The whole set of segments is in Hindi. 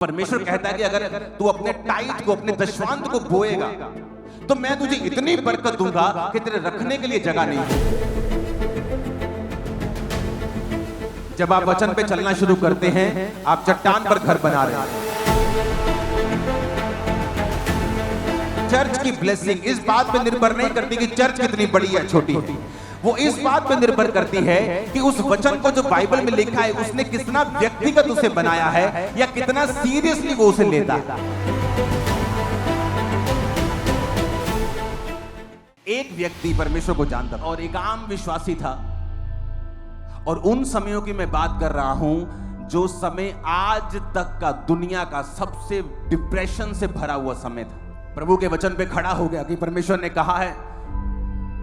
परमेश्वर कहता है कि अगर तू अपने टाइट को, अपने दशवांत को बोएगा तो मैं तुझे इतनी बरकत दूंगा कि तेरे रखने के लिए जगह नहीं है। जब आप वचन पे चलना शुरू करते हैं, आप चट्टान पर घर बना रहे हैं। चर्च की ब्लेसिंग इस बात पे निर्भर नहीं करती कि चर्च कितनी बड़ी है छोटी है, वो इस बात पे निर्भर करती है कि उस वचन को जो बाइबल में लिखा है उसने कितना व्यक्तिगत उसे बनाया है या कितना सीरियसली वो उसे लेता है। एक व्यक्ति परमेश्वर को जानता था और एक आम विश्वासी था, और उन समयों की मैं बात कर रहा हूं जो समय आज तक का दुनिया का सबसे डिप्रेशन से भरा हुआ समय था। प्रभु के वचन पे खड़ा हो गया कि परमेश्वर ने कहा है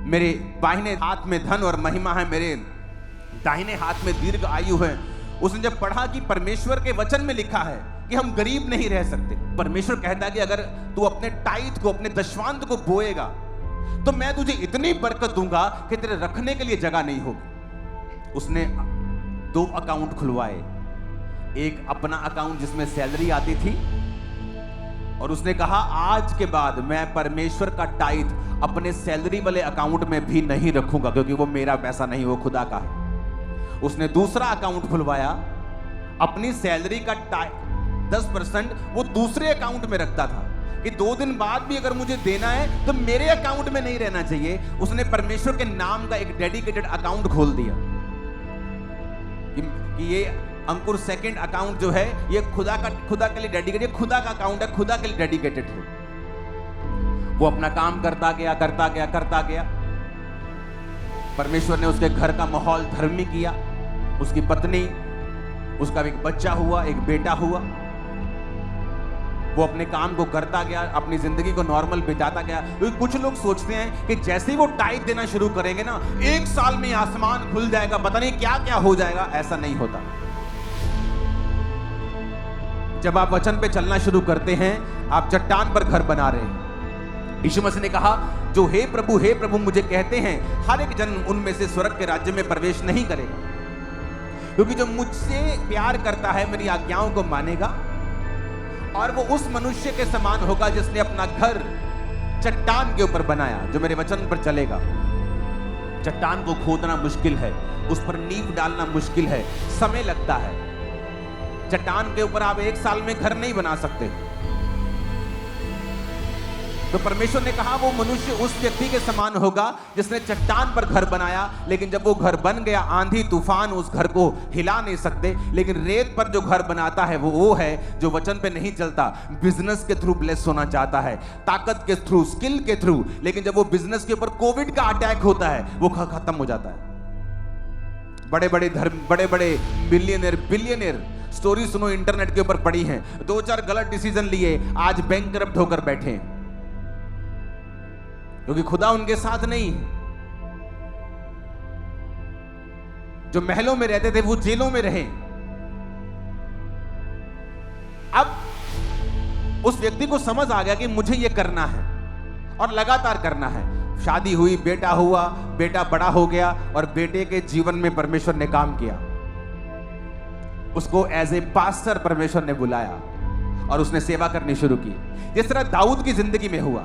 मेरे बाहिने हाथ में धन और महिमा है, मेरे दाहिने हाथ में दीर्घ आयु है। उसने जब पढ़ा कि परमेश्वर के वचन में लिखा है कि हम गरीब नहीं रह सकते, परमेश्वर कहता है कि अगर तू अपने टाइट को, अपने दशवांत को बोएगा तो मैं तुझे इतनी बरकत दूंगा कि तेरे रखने के लिए जगह नहीं होगी। उसने 2 अकाउंट खुलवाए, एक अपना अकाउंट जिसमें सैलरी आती थी, और उसने कहा आज के बाद मैं परमेश्वर का टाइट अपने सैलरी वाले अकाउंट में भी नहीं रखूंगा, क्योंकि वो मेरा पैसा नहीं, वो खुदा का है। उसने दूसरा अकाउंट खुलवाया, अपनी सैलरी का 10% वो दूसरे अकाउंट में रखता था कि 2 दिन बाद भी अगर मुझे देना है तो मेरे अकाउंट में नहीं रहना चाहिए। उसने परमेश्वर के नाम का एक डेडिकेटेड अकाउंट खोल दिया कि ये अंकुर सेकंड अकाउंट जो है ये खुदा के लिए डेडिकेटेड, खुदा का अकाउंट है, खुदा के लिए डेडिकेटेड है। वो अपना काम करता गया। परमेश्वर ने उसके घर का माहौल धर्मी किया, उसकी पत्नी, उसका एक बच्चा हुआ, एक बेटा हुआ। वो अपने काम को करता गया, अपनी जिंदगी को नॉर्मल बिताता गया। क्योंकि कुछ लोग सोचते हैं कि जैसे ही वो टाइट देना शुरू करेंगे ना, 1 साल में आसमान खुल जाएगा, पता नहीं क्या क्या हो जाएगा। ऐसा नहीं होता। जब आप वचन पे चलना शुरू करते हैं, आप चट्टान पर घर बना रहे हैं। यीशु मसीह ने कहा जो हे प्रभु मुझे कहते हैं, हर एक जन उनमें से स्वर्ग के राज्य में प्रवेश नहीं करेगा, क्योंकि जो मुझसे प्यार करता है मेरी आज्ञाओं को मानेगा, और वो उस मनुष्य के समान होगा जिसने अपना घर चट्टान के ऊपर बनाया, जो मेरे वचन पर चलेगा। चट्टान को खोदना मुश्किल है, उस पर नींव डालना मुश्किल है, समय लगता है। चट्टान के ऊपर आप 1 साल में घर नहीं बना सकते। तो परमेश्वर ने कहा वो मनुष्य उस व्यक्ति के समान होगा जिसने चट्टान पर घर बनाया, लेकिन जब वो घर बन गया, आंधी तूफान उस घर को हिला नहीं सकते। लेकिन रेत पर जो घर बनाता है वो है जो वचन पे नहीं चलता, बिजनेस के थ्रू ब्लेस होना चाहता है, ताकत के थ्रू, स्किल के थ्रू। लेकिन जब वो बिजनेस के ऊपर कोविड का अटैक होता है, वो खत्म हो जाता है। बड़े बड़े बिलियनियर स्टोरी सुनो, इंटरनेट के ऊपर पड़ी हैं, 2-4 गलत डिसीजन लिए, आज बैंकरप्ट होकर बैठे हैं, क्योंकि खुदा उनके साथ नहीं है। जो महलों में रहते थे वो जेलों में रहे। अब उस व्यक्ति को समझ आ गया कि मुझे ये करना है और लगातार करना है। शादी हुई, बेटा हुआ, बेटा बड़ा हो गया, और बेटे के जीवन में परमेश्वर ने काम किया। उसको एज ए पास्टर परमेश्वर ने बुलाया और उसने सेवा करनी शुरू की। जिस तरह दाऊद की जिंदगी में हुआ,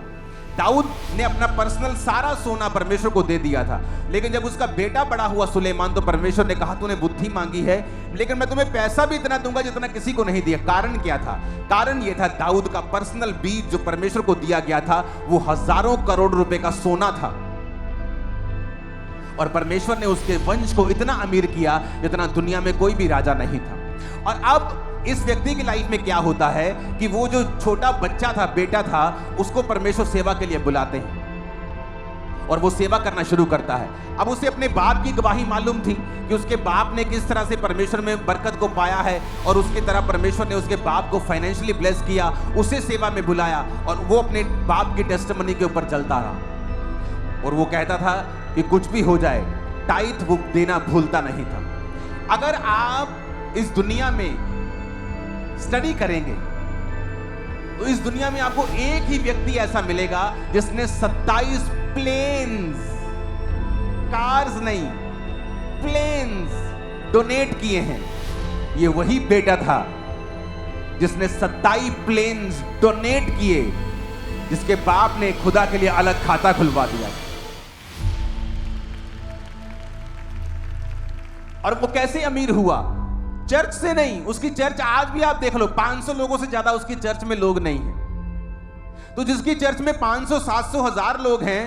दाऊद ने अपना पर्सनल सारा सोना परमेश्वर को दे दिया था, लेकिन जब उसका बेटा बड़ा हुआ सुलेमान, तो परमेश्वर ने कहा तूने बुद्धि मांगी है, लेकिन मैं तुम्हें पैसा भी इतना दूंगा जितना किसी को नहीं दिया। कारण क्या था? कारण यह था दाऊद का पर्सनल बीज जो परमेश्वर को दिया गया था वो हजारों करोड़ रुपए का सोना था, और परमेश्वर ने उसके वंश को इतना अमीर किया जितना दुनिया में कोई भी राजा नहीं था। और अब इस व्यक्ति की लाइफ में क्या होता है कि वो जो छोटा बच्चा था, बेटा था, उसको परमेश्वर सेवा के लिए बुलाते हैं और वो सेवा करना शुरू करता है। अब उसे अपने बाप की गवाही मालूम थी कि उसके बाप ने किस तरह से परमेश्वर में बरकत को पाया है, और उसकी तरह परमेश्वर ने उसके बाप को फाइनेंशियली ब्लेस किया, उसे सेवा में बुलाया, और वो अपने बाप की टेस्टिमनी के ऊपर चलता रहा। और वो कहता था कि कुछ भी हो जाए, टाइट वो देना भूलता नहीं था। अगर आप इस दुनिया में स्टडी करेंगे तो इस दुनिया में आपको एक ही व्यक्ति ऐसा मिलेगा जिसने 27 प्लेन्स, कार्स नहीं, प्लेन्स डोनेट किए हैं। ये वही बेटा था जिसने 27 प्लेन्स डोनेट किए, जिसके बाप ने खुदा के लिए अलग खाता खुलवा दिया। और वो कैसे अमीर हुआ? चर्च से नहीं। उसकी चर्च आज भी आप देख लो, 500 लोगों से ज्यादा उसकी चर्च में लोग नहीं हैं। तो जिसकी चर्च में 500, 700, 1000 लोग हैं,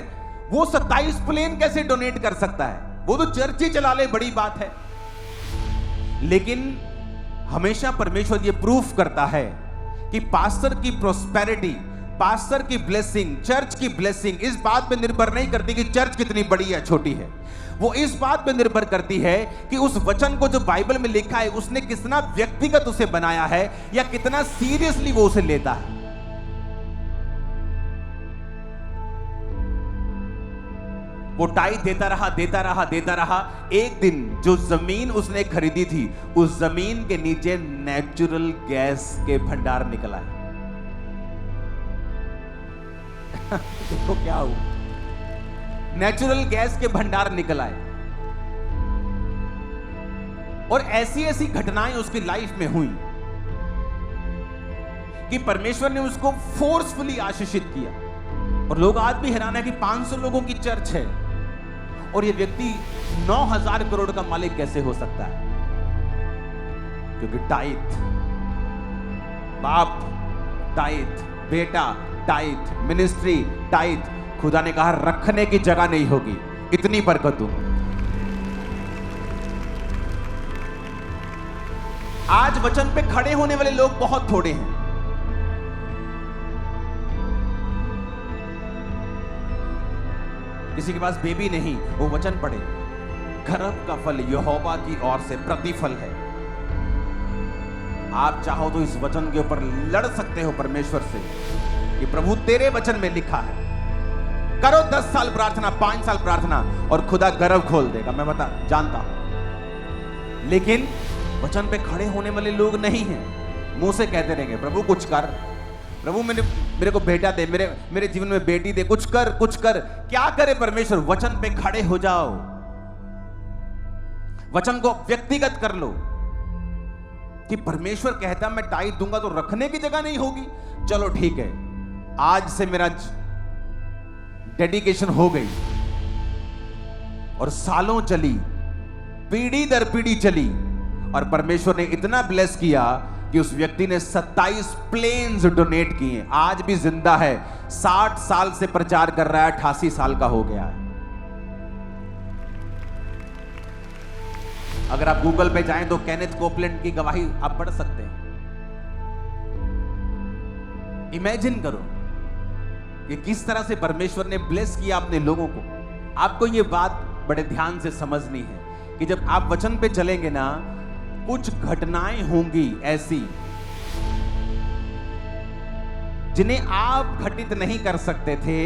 वो 27 प्लेन कैसे डोनेट कर सकता है? वो तो चर्च ही चला ले, बड़ी बात है। लेकिन हमेशा परमेश्वर ये प्रूफ करता है कि पास्टर की प्रोस्पेरिटी, पास्टर की ब्लेसिंग, चर्च की ब्लेसिंग इस बात पे निर्भर नहीं करती कि चर्च कितनी बड़ी या छोटी है। वो इस बात पे निर्भर करती है कि उस वचन को जो बाइबल में लिखा है उसने कितना व्यक्तिगत उसे बनाया है या कितना सीरियसली वो उसे लेता है। वो टाई देता रहा, देता रहा, देता रहा। एक दिन जो जमीन उसने खरीदी थी, उस जमीन के नीचे नेचुरल गैस के भंडार निकला है। देखो क्या हुआ, नेचुरल गैस के भंडार निकल आए। और ऐसी ऐसी घटनाएं उसकी लाइफ में हुई कि परमेश्वर ने उसको फोर्सफुली आशीषित किया। और लोग आज भी हैरान है कि 500 लोगों की चर्च है और ये व्यक्ति 9000 करोड़ का मालिक कैसे हो सकता है? क्योंकि टाइट, बाप टाइट, बेटा टाइट, मिनिस्ट्री टाइट। खुदा ने कहा रखने की जगह नहीं होगी, इतनी बरकत दूं। आज वचन पे खड़े होने वाले लोग बहुत थोड़े हैं। किसी के पास बेबी नहीं, वो वचन पढ़े, गर्भ का फल यहोवा की ओर से प्रतिफल है। आप चाहो तो इस वचन के ऊपर लड़ सकते हो परमेश्वर से कि प्रभु तेरे वचन में लिखा है। करो 10 साल प्रार्थना, 5 साल प्रार्थना और खुदा गर्भ खोल देगा, मैं जानता हूं। लेकिन वचन पे खड़े होने वाले लोग नहीं हैं। मुंह से कहते रहेंगे प्रभु कुछ कर, प्रभु मेरे को बेटा दे, मेरे जीवन में बेटी दे, कुछ कर कुछ कर। क्या करे परमेश्वर? वचन पे खड़े हो जाओ, वचन को व्यक्तिगत कर लो कि परमेश्वर कहता मैं टाइट दूंगा तो रखने की जगह नहीं होगी। चलो ठीक है, आज से मेरा डेडिकेशन हो गई। और सालों चली, पीढ़ी दर पीढ़ी चली और परमेश्वर ने इतना ब्लेस किया कि उस व्यक्ति ने 27 प्लेन्स डोनेट किए। आज भी जिंदा है, 60 साल से प्रचार कर रहा है, 88 साल का हो गया है। अगर आप गूगल पे जाएं तो केनेथ कोपलैंड की गवाही आप पढ़ सकते हैं। इमेजिन करो कि किस तरह से परमेश्वर ने ब्लेस किया अपने लोगों को। आपको ये बात बड़े ध्यान से समझनी है कि जब आप वचन पे चलेंगे ना, कुछ घटनाएं होंगी ऐसी जिन्हें आप घटित नहीं कर सकते थे,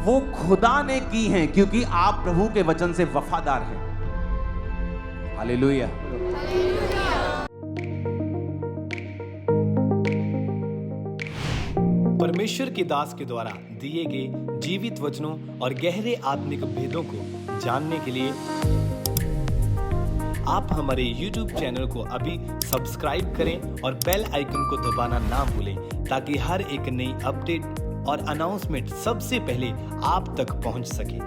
वो खुदा ने की हैं क्योंकि आप प्रभु के वचन से वफादार हैं। हालेलुया। परमेश्वर के दास के द्वारा दिए गए जीवित वचनों और गहरे आत्मिक भेदों को जानने के लिए आप हमारे YouTube चैनल को अभी सब्सक्राइब करें और बेल आइकन को दबाना ना भूलें, ताकि हर एक नई अपडेट और अनाउंसमेंट सबसे पहले आप तक पहुंच सके।